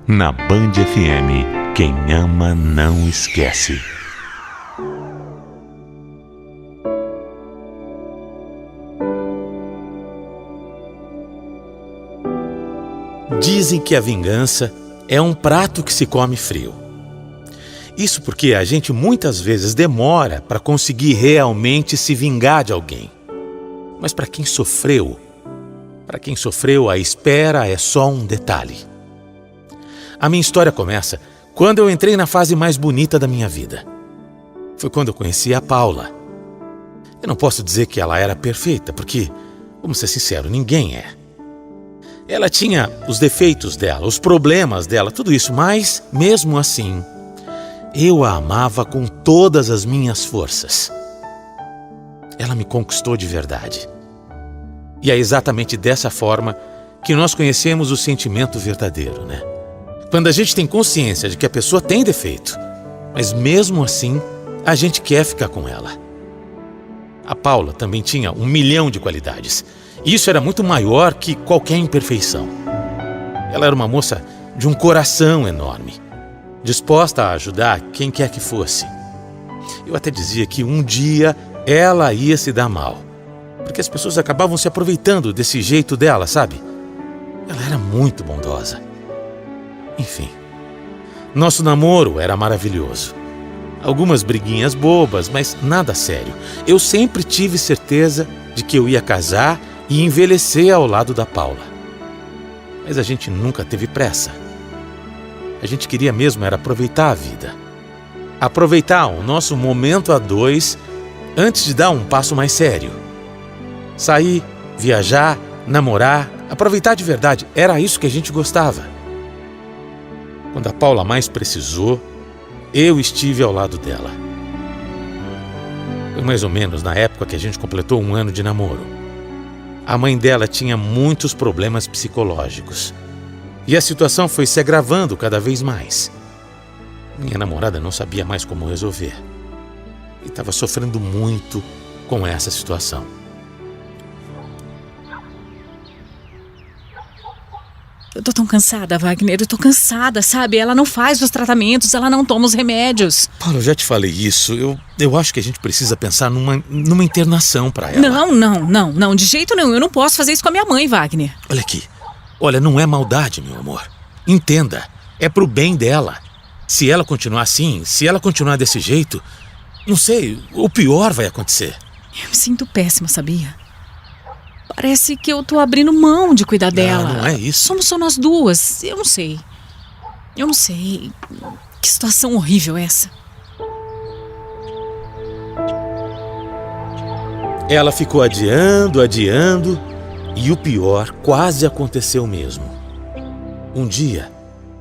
Na Band FM, quem ama não esquece. Dizem que a vingança é um prato que se come frio. Isso porque a gente muitas vezes demora para conseguir realmente se vingar de alguém. Mas para quem sofreu, a espera é só um detalhe. A minha história começa quando eu entrei na fase mais bonita da minha vida. Foi quando eu conheci a Paula. Eu não posso dizer que ela era perfeita, porque, vamos ser sinceros, ninguém é. Ela tinha os defeitos dela, os problemas dela, tudo isso, mas, mesmo assim, eu a amava com todas as minhas forças. Ela me conquistou de verdade. E é exatamente dessa forma que nós conhecemos o sentimento verdadeiro, né? Quando a gente tem consciência de que a pessoa tem defeito, mas mesmo assim, a gente quer ficar com ela. A Paula também tinha 1 milhão de qualidades. Isso era muito maior que qualquer imperfeição. Ela era uma moça de um coração enorme, disposta a ajudar quem quer que fosse. Eu até dizia que um dia ela ia se dar mal, porque as pessoas acabavam se aproveitando desse jeito dela, sabe? Ela era muito bondosa. Enfim, nosso namoro era maravilhoso. Algumas briguinhas bobas, mas nada sério. Eu sempre tive certeza de que eu ia casar e envelhecer ao lado da Paula. Mas a gente nunca teve pressa. A gente queria mesmo era aproveitar a vida. Aproveitar o nosso momento a dois antes de dar um passo mais sério. Sair, viajar, namorar, aproveitar de verdade. Era isso que a gente gostava. Quando a Paula mais precisou, eu estive ao lado dela. Foi mais ou menos na época que a gente completou 1 ano de namoro. A mãe dela tinha muitos problemas psicológicos. E a situação foi se agravando cada vez mais. Minha namorada não sabia mais como resolver. E estava sofrendo muito com essa situação. Eu tô tão cansada, Wagner, eu tô cansada, sabe? Ela não faz os tratamentos, ela não toma os remédios. Paulo, eu já te falei isso. Eu acho que a gente precisa pensar numa internação pra ela. Não, de jeito nenhum. Eu não posso fazer isso com a minha mãe, Wagner. Olha aqui. Olha, não é maldade, meu amor. Entenda, é pro bem dela. Se ela continuar assim, se ela continuar desse jeito, não sei, o pior vai acontecer. Eu me sinto péssima, sabia? Parece que eu tô abrindo mão de cuidar dela. Não é isso. Somos só nós duas. Eu não sei. Que situação horrível é essa? Ela ficou adiando, e o pior quase aconteceu mesmo. Um dia,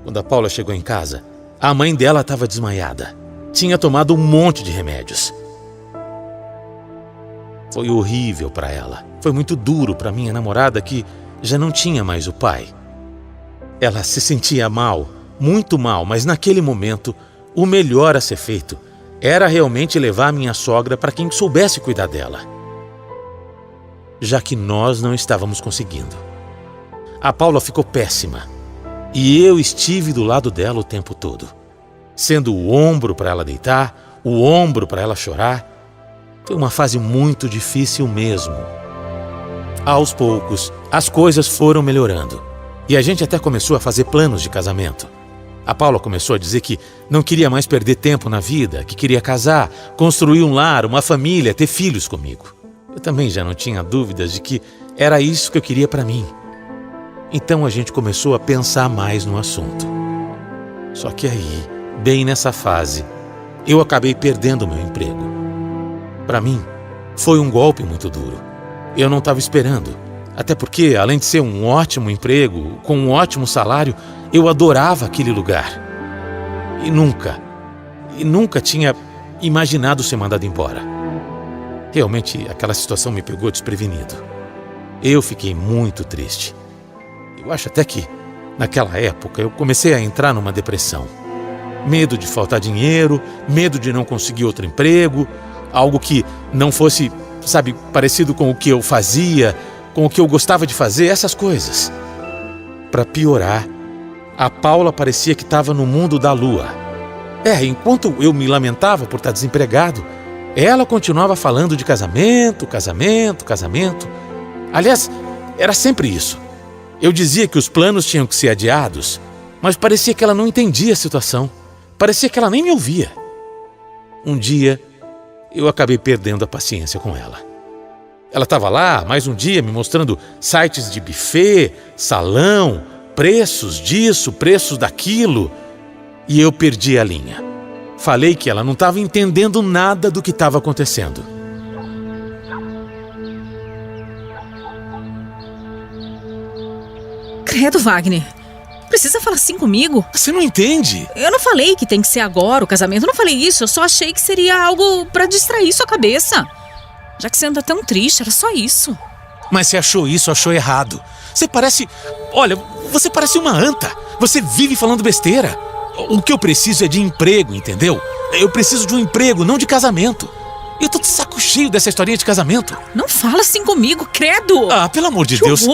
quando a Paula chegou em casa, a mãe dela estava desmaiada. Tinha tomado um monte de remédios. Foi horrível para ela. Foi muito duro para minha namorada, que já não tinha mais o pai. Ela se sentia mal, muito mal, mas naquele momento, o melhor a ser feito era realmente levar a minha sogra para quem soubesse cuidar dela. Já que nós não estávamos conseguindo. A Paula ficou péssima e eu estive do lado dela o tempo todo, sendo o ombro para ela deitar, o ombro para ela chorar. Foi uma fase muito difícil mesmo. Aos poucos, as coisas foram melhorando e a gente até começou a fazer planos de casamento. A Paula começou a dizer que não queria mais perder tempo na vida, que queria casar, construir um lar, uma família, ter filhos comigo. Eu também já não tinha dúvidas de que era isso que eu queria para mim. Então a gente começou a pensar mais no assunto. Só que aí, bem nessa fase, eu acabei perdendo meu emprego. Para mim, foi um golpe muito duro. Eu não estava esperando. Até porque, além de ser um ótimo emprego, com um ótimo salário, eu adorava aquele lugar. E nunca tinha imaginado ser mandado embora. Realmente, aquela situação me pegou desprevenido. Eu fiquei muito triste. Eu acho até que, naquela época, eu comecei a entrar numa depressão. Medo de faltar dinheiro, medo de não conseguir outro emprego, algo que não fosse, sabe, parecido com o que eu fazia, com o que eu gostava de fazer, essas coisas. Para piorar, A Paula parecia que estava no mundo da lua. Enquanto eu me lamentava por estar desempregado, ela continuava falando de casamento, casamento, casamento. Aliás, era sempre isso. Eu dizia que os planos tinham que ser adiados, mas parecia que ela não entendia a situação. Parecia que ela nem me ouvia. Um dia, eu acabei perdendo a paciência com ela. Ela estava lá, mais um dia, me mostrando sites de buffet, salão, preços disso, preços daquilo. E eu perdi a linha. Falei que ela não estava entendendo nada do que estava acontecendo. Credo, Wagner. Precisa falar assim comigo? Você não entende? Eu não falei que tem que ser agora o casamento. Eu não falei isso. Eu só achei que seria algo pra distrair sua cabeça. Já que você anda tão triste, era só isso. Mas você achou isso, achou errado. Você parece... Olha, você parece uma anta. Você vive falando besteira. O que eu preciso é de emprego, entendeu? Eu preciso de um emprego, não de casamento. Eu tô de saco cheio dessa historinha de casamento. Não fala assim comigo, credo! Pelo amor de Deus.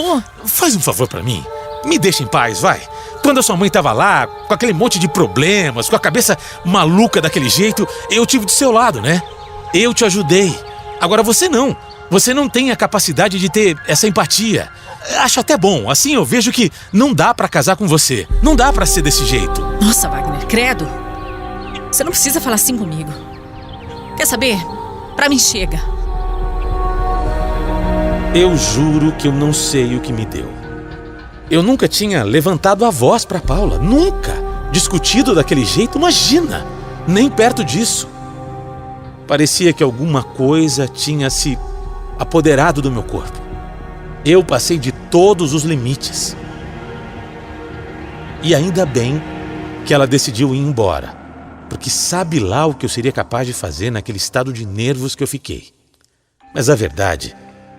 Faz um favor pra mim. Me deixa em paz, vai. Quando a sua mãe tava lá, com aquele monte de problemas, com a cabeça maluca daquele jeito, eu tive do seu lado, né? Eu te ajudei. Agora você não. Você não tem a capacidade de ter essa empatia. Acho até bom. Assim eu vejo que não dá pra casar com você. Não dá pra ser desse jeito. Nossa, Wagner, credo. Você não precisa falar assim comigo. Quer saber? Pra mim chega. Eu juro que eu não sei o que me deu. Eu nunca tinha levantado a voz pra Paula. Nunca. Discutido daquele jeito, imagina. Nem perto disso. Parecia que alguma coisa tinha se apoderado do meu corpo. Eu passei de todos os limites. E ainda bem que ela decidiu ir embora, porque sabe lá o que eu seria capaz de fazer naquele estado de nervos que eu fiquei. Mas a verdade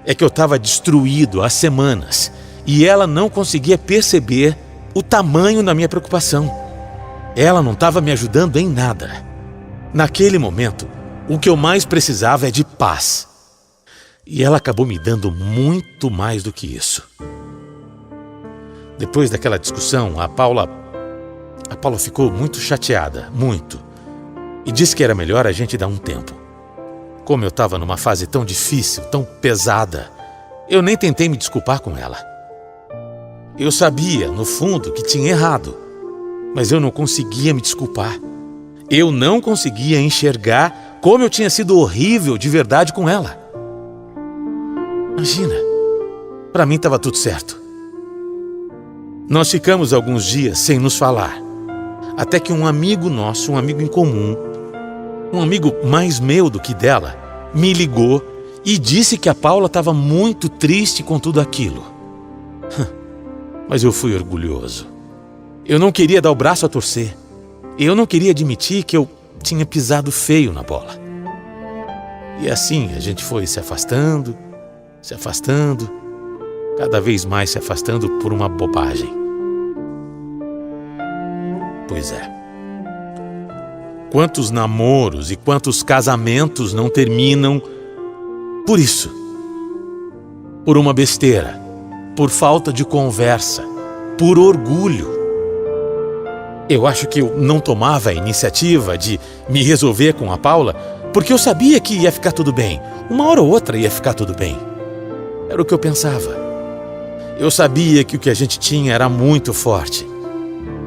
é que eu estava destruído há semanas e ela não conseguia perceber o tamanho da minha preocupação. Ela não estava me ajudando em nada. Naquele momento, o que eu mais precisava é de paz. E ela acabou me dando muito mais do que isso. Depois daquela discussão, a Paula ficou muito chateada, muito. E disse que era melhor a gente dar um tempo. Como eu estava numa fase tão difícil, tão pesada, eu nem tentei me desculpar com ela. Eu sabia, no fundo, que tinha errado, mas eu não conseguia me desculpar. Eu não conseguia enxergar como eu tinha sido horrível de verdade com ela. Imagina, para mim estava tudo certo. Nós ficamos alguns dias sem nos falar, até que um amigo nosso, um amigo em comum, um amigo mais meu do que dela, me ligou e disse que a Paula estava muito triste com tudo aquilo. Mas eu fui orgulhoso. Eu não queria dar o braço a torcer. Eu não queria admitir que eu tinha pisado feio na bola. E assim a gente foi se afastando, cada vez mais se afastando por uma bobagem. Pois é. Quantos namoros e quantos casamentos não terminam por isso? Por uma besteira, por falta de conversa, por orgulho. Eu acho que eu não tomava a iniciativa de me resolver com a Paula porque eu sabia que ia ficar tudo bem. Uma hora ou outra ia ficar tudo bem. Era o que eu pensava. Eu sabia que o que a gente tinha era muito forte.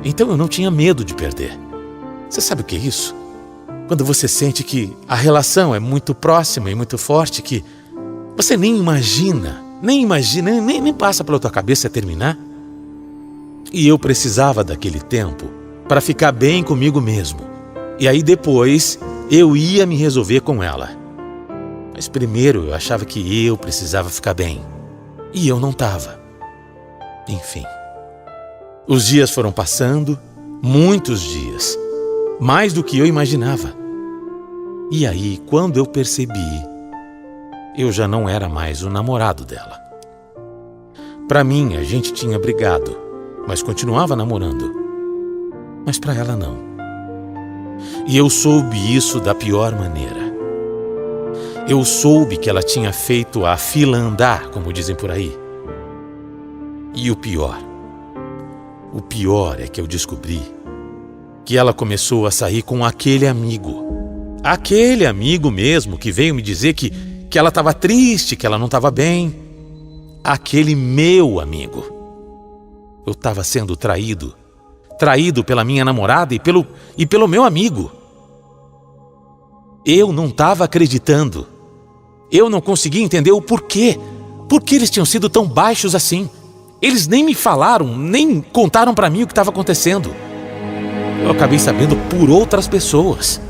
Então eu não tinha medo de perder. Você sabe o que é isso? Quando você sente que a relação é muito próxima e muito forte, que você nem passa pela tua cabeça terminar. E eu precisava daquele tempo para ficar bem comigo mesmo. E aí depois eu ia me resolver com ela. Mas primeiro eu achava que eu precisava ficar bem. E eu não estava. Enfim. Os dias foram passando, muitos dias. Mais do que eu imaginava. E aí, quando eu percebi, eu já não era mais o namorado dela. Para mim, a gente tinha brigado, mas continuava namorando. Mas para ela não. E eu soube isso da pior maneira. Eu soube que ela tinha feito a fila andar, como dizem por aí. E o pior, O pior é que eu descobri que ela começou a sair com aquele amigo. Aquele amigo mesmo que veio me dizer que ela estava triste, que ela não estava bem. Aquele meu amigo. Eu estava sendo traído. Traído pela minha namorada e pelo meu amigo. Eu não estava acreditando. Eu não conseguia entender o porquê. Por que eles tinham sido tão baixos assim? Eles nem me falaram, nem contaram para mim o que estava acontecendo. Eu acabei sabendo por outras pessoas.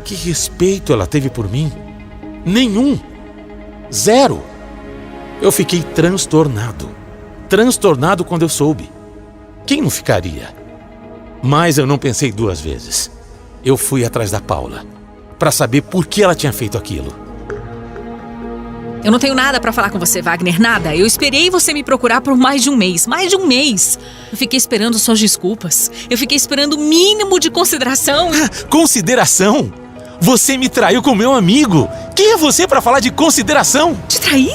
Que respeito ela teve por mim? Nenhum. Zero. Eu fiquei transtornado. Transtornado quando eu soube. Quem não ficaria? Mas eu não pensei duas vezes. Eu fui atrás da Paula para saber por que ela tinha feito aquilo. Eu não tenho nada pra falar com você, Wagner, nada. Eu esperei você me procurar por mais de um mês. Mais de um mês. Eu fiquei esperando suas desculpas. Eu fiquei esperando o mínimo de consideração. Consideração? Você me traiu com meu amigo. Quem é você pra falar de consideração? Te traí?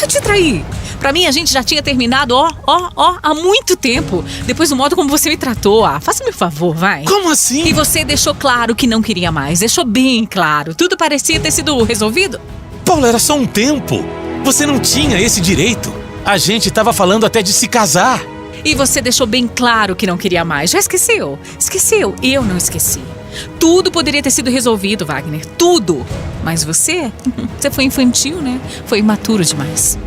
Te traí. Pra mim, a gente já tinha terminado, há muito tempo. Depois do modo como você me tratou. Faça-me um favor, vai. Como assim? E você deixou claro que não queria mais. Deixou bem claro. Tudo parecia ter sido resolvido. Paula, era só um tempo. Você não tinha esse direito. A gente estava falando até de se casar. E você deixou bem claro que não queria mais. Já esqueceu? Esqueceu? Eu não esqueci. Tudo poderia ter sido resolvido, Wagner. Tudo. Mas você foi infantil, né? Foi imaturo demais.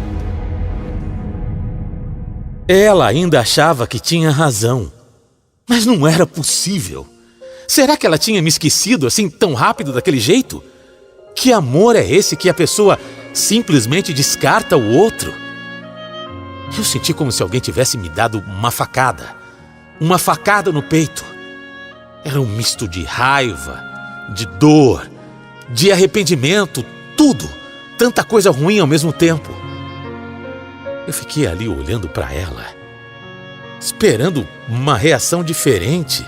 Ela ainda achava que tinha razão. Mas não era possível. Será que ela tinha me esquecido assim tão rápido daquele jeito? Que amor é esse que a pessoa simplesmente descarta o outro? Eu senti como se alguém tivesse me dado uma facada. Uma facada no peito. Era um misto de raiva, de dor, de arrependimento, tudo. Tanta coisa ruim ao mesmo tempo. Eu fiquei ali olhando para ela, esperando uma reação diferente,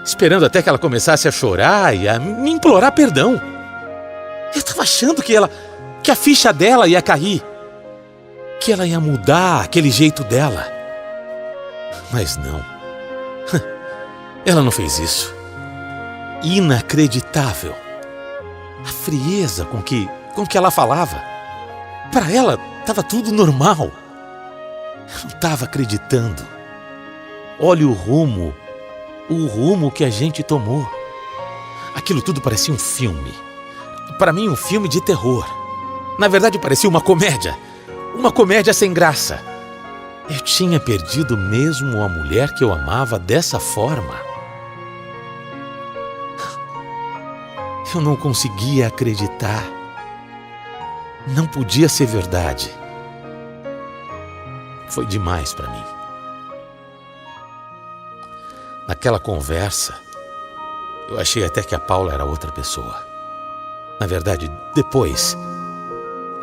esperando até que ela começasse a chorar e a me implorar perdão. Eu estava achando que a ficha dela ia cair, que ela ia mudar aquele jeito dela. Mas não. Ela não fez isso. Inacreditável. A frieza com que ela falava. Para ela, estava tudo normal. Eu não estava acreditando. Olha o rumo que a gente tomou. Aquilo tudo parecia um filme. Para mim, um filme de terror. Na verdade, parecia uma comédia. Uma comédia sem graça. Eu tinha perdido mesmo a mulher que eu amava dessa forma. Eu não conseguia acreditar. Não podia ser verdade. Foi demais para mim. Naquela conversa, eu achei até que a Paula era outra pessoa. Na verdade, depois,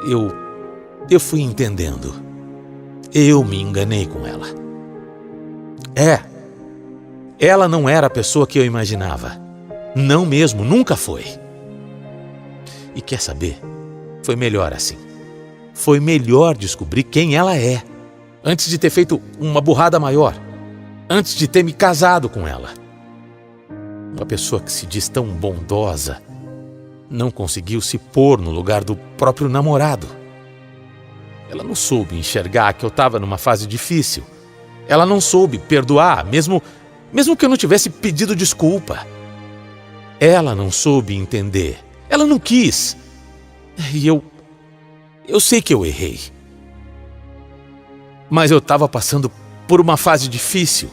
eu fui entendendo. Eu me enganei com ela. Ela não era a pessoa que eu imaginava. Não mesmo, nunca foi. E quer saber? Foi melhor assim. Foi melhor descobrir quem ela é, antes de ter feito uma burrada maior, antes de ter me casado com ela. Uma pessoa que se diz tão bondosa não conseguiu se pôr no lugar do próprio namorado. Ela não soube enxergar que eu estava numa fase difícil. Ela não soube perdoar, mesmo que eu não tivesse pedido desculpa. Ela não soube entender. Ela não quis. E eu sei que eu errei. Mas eu estava passando por uma fase difícil.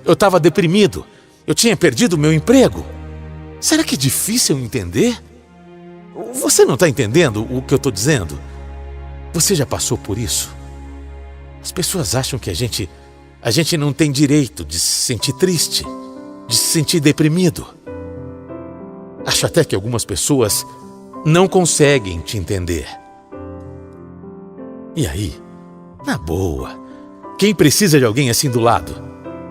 Eu estava deprimido. Eu tinha perdido meu emprego. Será que é difícil entender? Você não está entendendo o que eu estou dizendo? Você já passou por isso? As pessoas acham que a gente não tem direito de se sentir triste, de se sentir deprimido. Acho até que algumas pessoas não conseguem te entender. E aí, na boa, quem precisa de alguém assim do lado?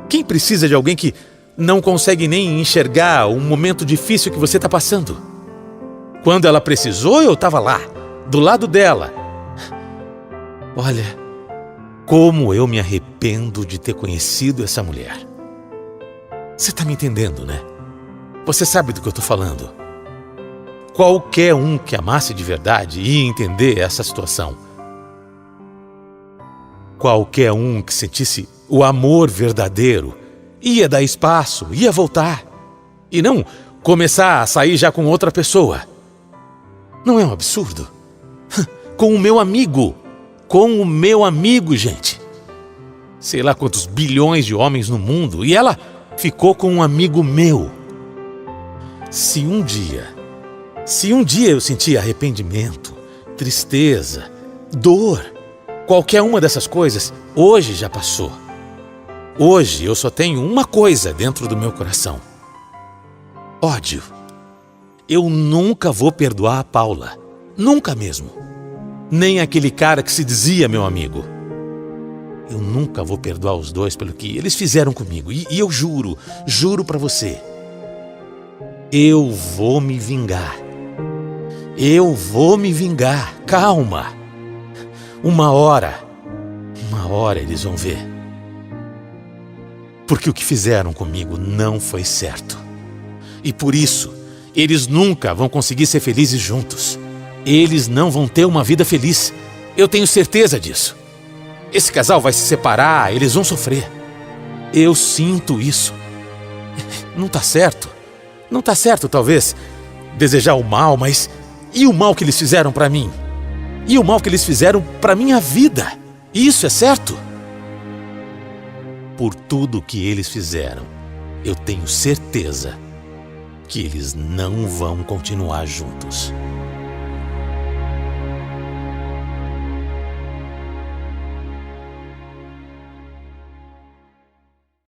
Quem precisa de alguém que não consegue nem enxergar o momento difícil que você está passando? Quando ela precisou, eu estava lá, do lado dela. Olha, Como eu me arrependo de ter conhecido essa mulher. Você tá me entendendo, né? Você sabe do que eu tô falando. Qualquer um que amasse de verdade ia entender essa situação. Qualquer um que sentisse o amor verdadeiro ia dar espaço, ia voltar. E não começar a sair já com outra pessoa. Não é um absurdo? Com o meu amigo. Com o meu amigo, gente. Sei lá quantos bilhões de homens no mundo. E ela ficou com um amigo meu. Se um dia eu sentir arrependimento, tristeza, dor, qualquer uma dessas coisas, hoje já passou. Hoje eu só tenho uma coisa dentro do meu coração: ódio. Eu nunca vou perdoar a Paula. Nunca mesmo. Nem aquele cara que se dizia meu amigo. Eu nunca vou perdoar os dois pelo que eles fizeram comigo. E eu juro pra você, eu vou me vingar. Eu vou me vingar. Calma. Uma hora eles vão ver. Porque o que fizeram comigo não foi certo. E por isso, eles nunca vão conseguir ser felizes juntos. Eles não vão ter uma vida feliz. Eu tenho certeza disso. Esse casal vai se separar, eles vão sofrer. Eu sinto isso. Não tá certo. Não tá certo, talvez, desejar o mal, mas e o mal que eles fizeram pra mim? E o mal que eles fizeram pra minha vida? Isso é certo? Por tudo que eles fizeram, eu tenho certeza que eles não vão continuar juntos.